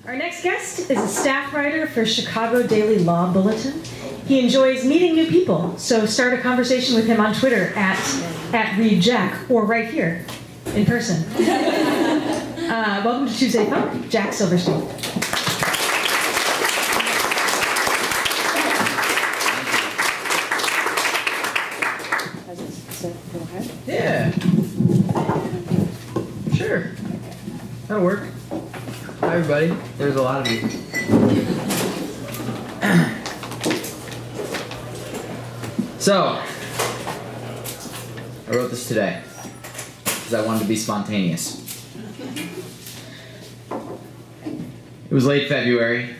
Our next guest is a staff writer for Chicago Daily Law Bulletin. He enjoys meeting new people, so start a conversation with him on Twitter at ReadJack, or right here, in person. Welcome to Tuesday Funk, Jack Silverstein. Yeah. Sure. That'll work. Hi, everybody. There's a lot of you. So, I wrote this today because I wanted to be spontaneous. It was late February,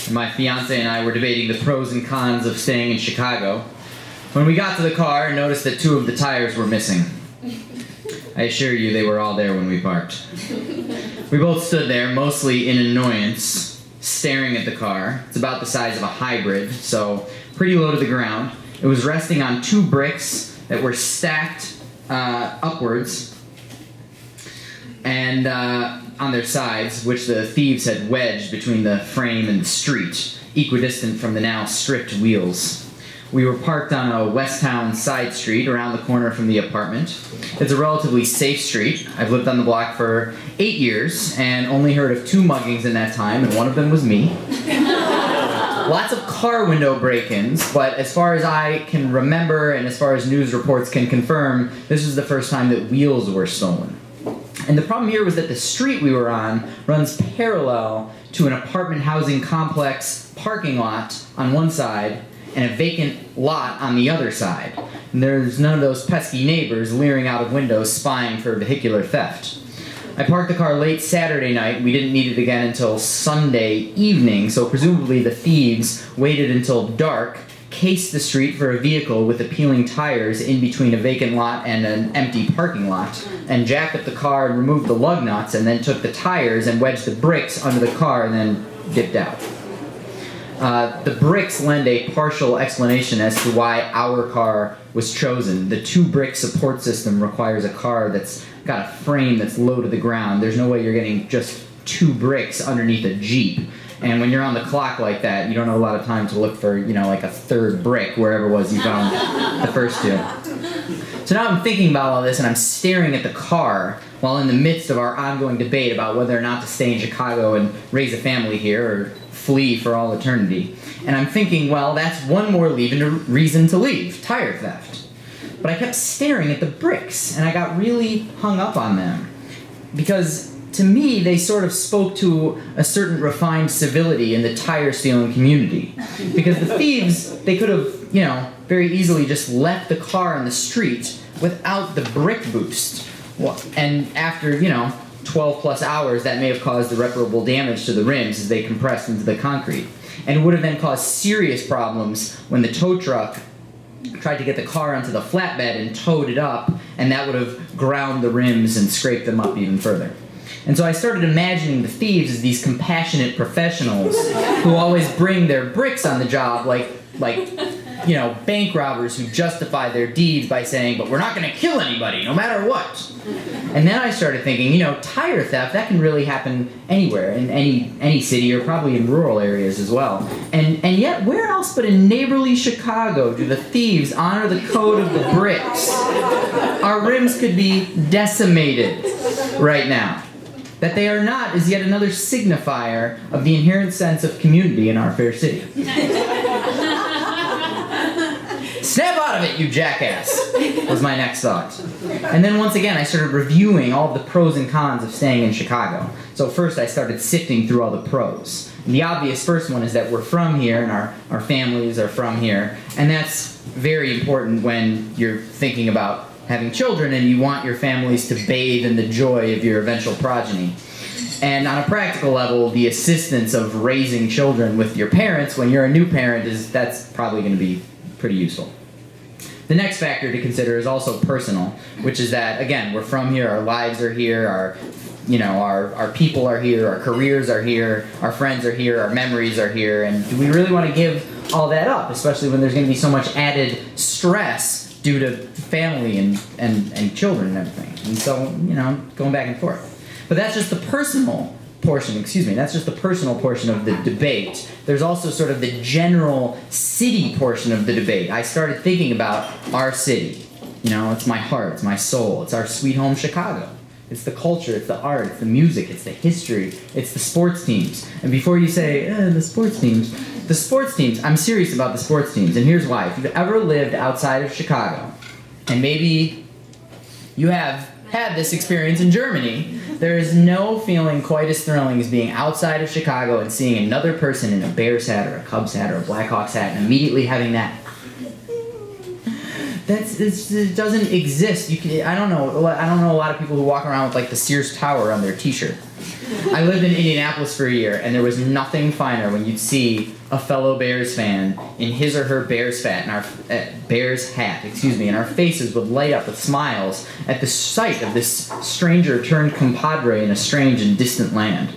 and my fiance and I were debating the pros and cons of staying in Chicago when we got to the car and noticed that 2 of the tires were missing. I assure you they were all there when we parked. We both stood there, mostly in annoyance, staring at the car. It's about the size of a hybrid, so pretty low to the ground. It was resting on 2 bricks that were stacked upwards and on their sides, which the thieves had wedged between the frame and the street, equidistant from the now stripped wheels. We were parked on a Westtown side street around the corner from the apartment. It's a relatively safe street. I've lived on the block for 8 years and only heard of 2 muggings in that time, and one of them was me. Lots of car window break-ins, but as far as I can remember and as far as news reports can confirm, this was the first time that wheels were stolen. And the problem here was that the street we were on runs parallel to an apartment housing complex parking lot on one side and a vacant lot on the other side. And there's none of those pesky neighbors leering out of windows spying for vehicular theft. I parked the car late Saturday night. We didn't need it again until Sunday evening, so presumably the thieves waited until dark, cased the street for a vehicle with appealing tires in between a vacant lot and an empty parking lot, and jacked up the car and removed the lug nuts, and then took the tires and wedged the bricks under the car and then dipped out. The bricks lend a partial explanation as to why our car was chosen. The 2-brick support system requires a car that's got a frame that's low to the ground. There's no way you're getting just 2 bricks underneath a Jeep. And when you're on the clock like that, you don't have a lot of time to look for, like a 3rd brick wherever it was you found the first 2. So now I'm thinking about all this, and I'm staring at the car while in the midst of our ongoing debate about whether or not to stay in Chicago and raise a family here, or flee for all eternity. And I'm thinking, well, that's one more reason to leave, tire theft. But I kept staring at the bricks, and I got really hung up on them. Because to me, they sort of spoke to a certain refined civility in the tire stealing community. Because the thieves, they could have, very easily just left the car in the street without the brick boost. Well, and after, 12 plus hours, that may have caused irreparable damage to the rims as they compressed into the concrete. And it would have then caused serious problems when the tow truck tried to get the car onto the flatbed and towed it up, and that would have ground the rims and scraped them up even further. And so I started imagining the thieves as these compassionate professionals who always bring their bricks on the job like bank robbers who justify their deeds by saying, but we're not going to kill anybody, no matter what. And then I started thinking, tire theft, that can really happen anywhere, in any city, or probably in rural areas as well. And yet, where else but in neighborly Chicago do the thieves honor the code of the bricks? Our rims could be decimated right now. That they are not is yet another signifier of the inherent sense of community in our fair city. Snap out of it, you jackass, was my next thought. And then once again, I started reviewing all of the pros and cons of staying in Chicago. So first I started sifting through all the pros. And the obvious first one is that we're from here, and our families are from here. And that's very important when you're thinking about having children and you want your families to bathe in the joy of your eventual progeny. And on a practical level, the assistance of raising children with your parents when you're a new parent that's probably going to be pretty useful. The next factor to consider is also personal, which is that, again, we're from here, our lives are here, our people are here, our careers are here, our friends are here, our memories are here, and do we really want to give all that up, especially when there's going to be so much added stress due to family and children and everything. And so, going back and forth. But that's just the personal portion, that's just the personal portion of the debate. There's also sort of the general city portion of the debate. I started thinking about our city. You know, it's my heart, it's my soul, it's our sweet home Chicago. It's the culture, it's the art, it's the music, it's the history, it's the sports teams. And before you say, the sports teams, I'm serious about the sports teams, and here's why. If you've ever lived outside of Chicago, and maybe you have had this experience in Germany, there is no feeling quite as thrilling as being outside of Chicago and seeing another person in a Bears hat or a Cubs hat or a Blackhawks hat and immediately having that. It doesn't exist. I don't know a lot of people who walk around with like the Sears Tower on their t-shirt. I lived in Indianapolis for a year, and there was nothing finer when you'd see a fellow Bears fan in his or her Bears hat, and our faces would light up with smiles at the sight of this stranger turned compadre in a strange and distant land.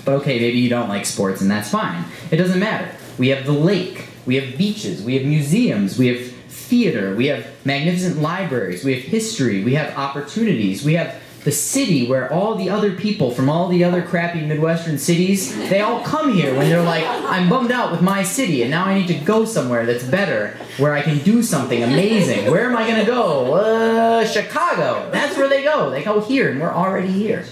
But okay, maybe you don't like sports, and that's fine. It doesn't matter. We have the lake, we have beaches, we have museums, we have theater, we have magnificent libraries, we have history, we have opportunities, we have the city where all the other people from all the other crappy Midwestern cities, they all come here when they're like, I'm bummed out with my city and now I need to go somewhere that's better, where I can do something amazing. Where am I going to go? Chicago. That's where they go. They go here and we're already here.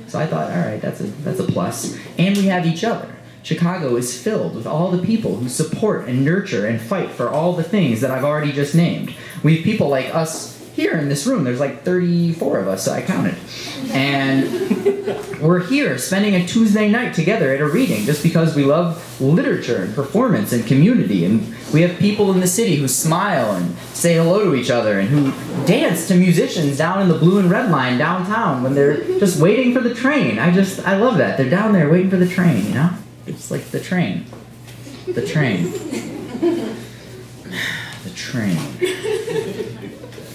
So I thought, all right, that's a plus. And we have each other. Chicago is filled with all the people who support and nurture and fight for all the things that I've already just named. We have people like us here in this room. There's like 34 of us, so I counted. And we're here spending a Tuesday night together at a reading just because we love literature and performance and community. And we have people in the city who smile and say hello to each other and who dance to musicians down in the blue and red line downtown when they're just waiting for the train. I love that. They're down there waiting for the train, you know? It's like the train. The train. The train.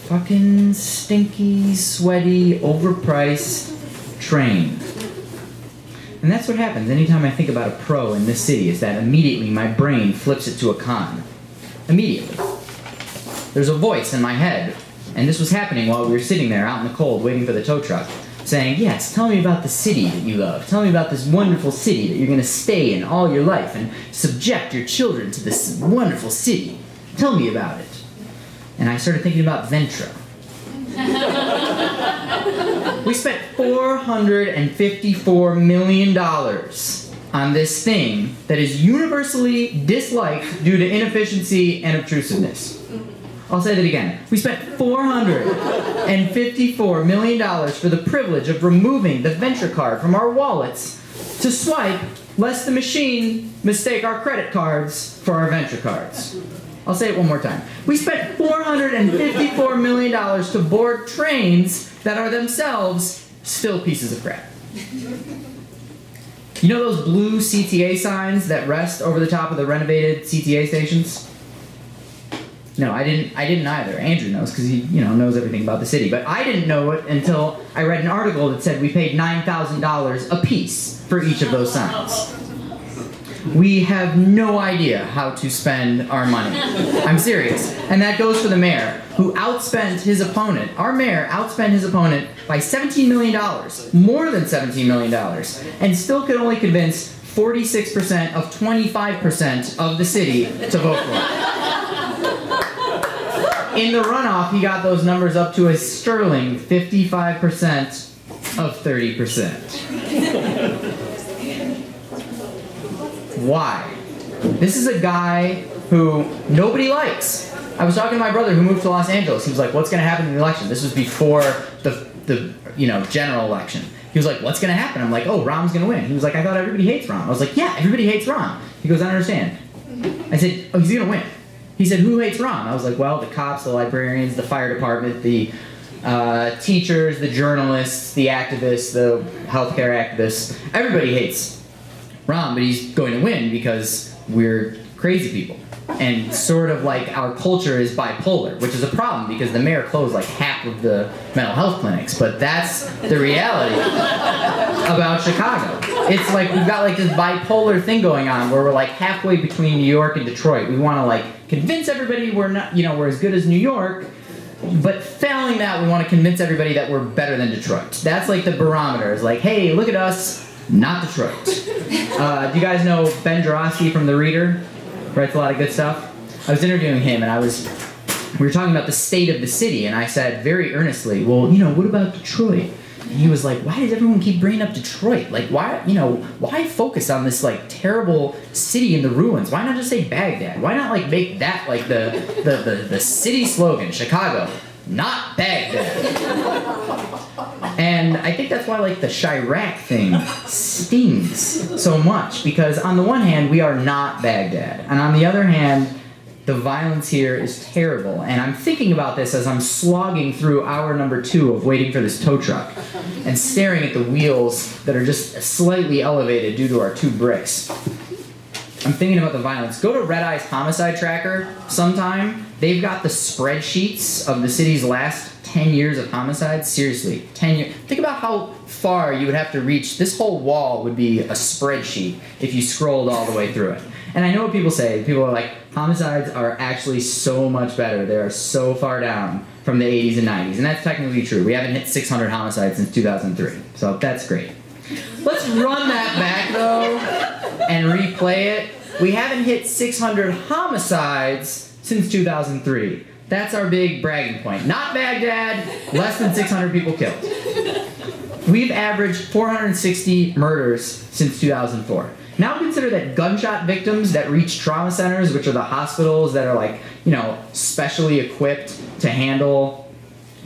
Fucking stinky, sweaty, overpriced train. And that's what happens anytime I think about a pro in this city, is that immediately my brain flips it to a con. Immediately. There's a voice in my head, and this was happening while we were sitting there out in the cold waiting for the tow truck, saying, yes, tell me about the city that you love. Tell me about this wonderful city that you're going to stay in all your life and subject your children to this wonderful city. Tell me about it. And I started thinking about Ventra. We spent $454 million on this thing that is universally disliked due to inefficiency and obtrusiveness. I'll say that again. We spent $454 million for the privilege of removing the Ventra card from our wallets to swipe, lest the machine mistake our credit cards for our Ventra cards. I'll say it one more time. We spent $454 million to board trains that are themselves still pieces of crap. You know those blue CTA signs that rest over the top of the renovated CTA stations? No, I didn't either. Andrew knows because he, knows everything about the city. But I didn't know it until I read an article that said we paid $9,000 a piece for each of those signs. We have no idea how to spend our money. I'm serious. And that goes for the mayor, who outspent his opponent. Our mayor outspent his opponent by $17 million, more than $17 million, and still could only convince 46% of 25% of the city to vote for it. In the runoff, he got those numbers up to a sterling 55% of 30%. Why? This is a guy who nobody likes. I was talking to my brother who moved to Los Angeles. He was like, what's going to happen in the election? This was before the general election. He was like, what's going to happen? I'm like, oh, Rahm's going to win. He was like, I thought everybody hates Rahm. I was like, yeah, everybody hates Rahm. He goes, I don't understand. I said, oh, he's going to win. He said, who hates Rahm? I was like, well, the cops, the librarians, the fire department, the teachers, the journalists, the activists, the healthcare activists. Everybody hates Rahm, but he's going to win because we're crazy people. And sort of like our culture is bipolar, which is a problem because the mayor closed like half of the mental health clinics. But that's the reality about Chicago. It's like we've got like this bipolar thing going on where we're like halfway between New York and Detroit. We want to like convince everybody we're not, we're as good as New York. But failing that, we want to convince everybody that we're better than Detroit. That's like the barometer. It's like, hey, look at us. not Detroit. Do you guys know Ben Jarofsky from The Reader? Writes a lot of good stuff. I was interviewing him, and we were talking about the state of the city, and I said very earnestly, well, what about Detroit? And he was like, why does everyone keep bringing up Detroit? Like, why focus on this, like, terrible city in the ruins? Why not just say Baghdad? Why not, like, make that, like, the city slogan, Chicago, not Baghdad? And I think that's why, like, the Chirac thing stings so much, because on the one hand, we are not Baghdad, and on the other hand, the violence here is terrible, and I'm thinking about this as I'm slogging through hour number 2 of waiting for this tow truck and staring at the wheels that are just slightly elevated due to our 2 bricks. I'm thinking about the violence. Go to Red Eye's homicide tracker sometime. They've got the spreadsheets of the city's last 10 years of homicides. Seriously, 10 years. Think about how far you would have to reach. This whole wall would be a spreadsheet if you scrolled all the way through it. And I know what people say. People are like, homicides are actually so much better. They are so far down from the 80s and 90s. And that's technically true. We haven't hit 600 homicides since 2003. So that's great. Let's run that back, though, and replay it. We haven't hit 600 homicides since 2003. That's our big bragging point. Not Baghdad, less than 600 people killed. We've averaged 460 murders since 2004. Now consider that gunshot victims that reach trauma centers, which are the hospitals that are like, specially equipped to handle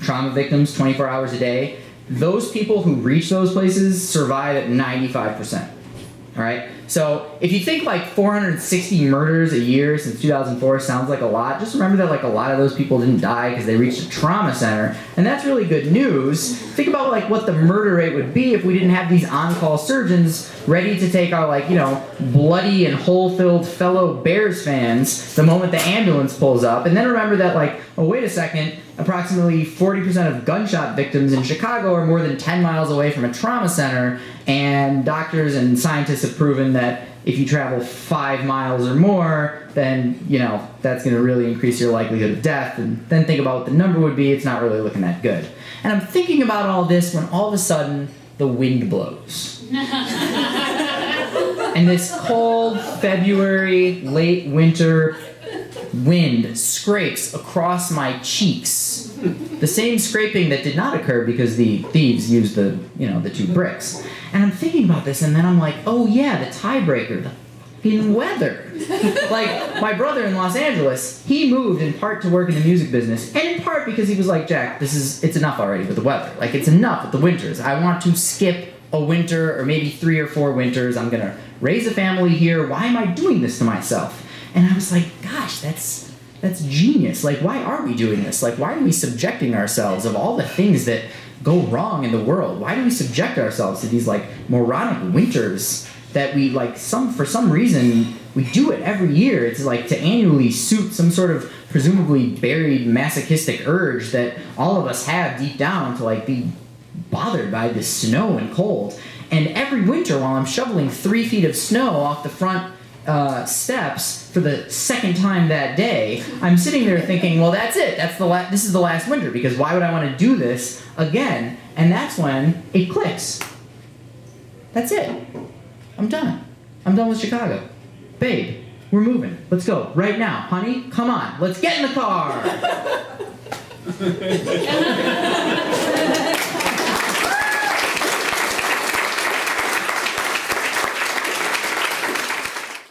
trauma victims 24 hours a day, those people who reach those places survive at 95%. All right? So if you think like 460 murders a year since 2004 sounds like a lot, just remember that like a lot of those people didn't die because they reached a trauma center, and that's really good news. Think about like what the murder rate would be if we didn't have these on-call surgeons ready to take our bloody and hole-filled fellow Bears fans the moment the ambulance pulls up. And then remember that wait a second, approximately 40% of gunshot victims in Chicago are more than 10 miles away from a trauma center, and doctors and scientists have proven that if you travel 5 miles or more, then, that's going to really increase your likelihood of death. And then think about what the number would be. It's not really looking that good. And I'm thinking about all this when all of a sudden the wind blows. And this cold February, late winter wind scrapes across my cheeks. The same scraping that did not occur because the thieves used the 2 bricks. And I'm thinking about this, and then I'm like, oh yeah, the tiebreaker, the fucking weather. My brother in Los Angeles, he moved in part to work in the music business, and in part because he was like, Jack, it's enough already with the weather. It's enough with the winters. I want to skip a winter, or maybe 3 or 4 winters. I'm gonna raise a family here. Why am I doing this to myself? And I was like, gosh, that's genius. Why are we doing this? Why are we subjecting ourselves of all the things that go wrong in the world? Why do we subject ourselves to these moronic winters that we for some reason we do it every year? It's to annually suit some sort of presumably buried masochistic urge that all of us have deep down to be bothered by the snow and cold. And every winter while I'm shoveling 3 feet of snow off the front steps for the second time that day, I'm sitting there thinking, well, that's it. This is the last winter, because why would I want to do this again? And that's when it clicks. That's it. I'm done. I'm done with Chicago. Babe, we're moving. Let's go. Right now. Honey, come on. Let's get in the car.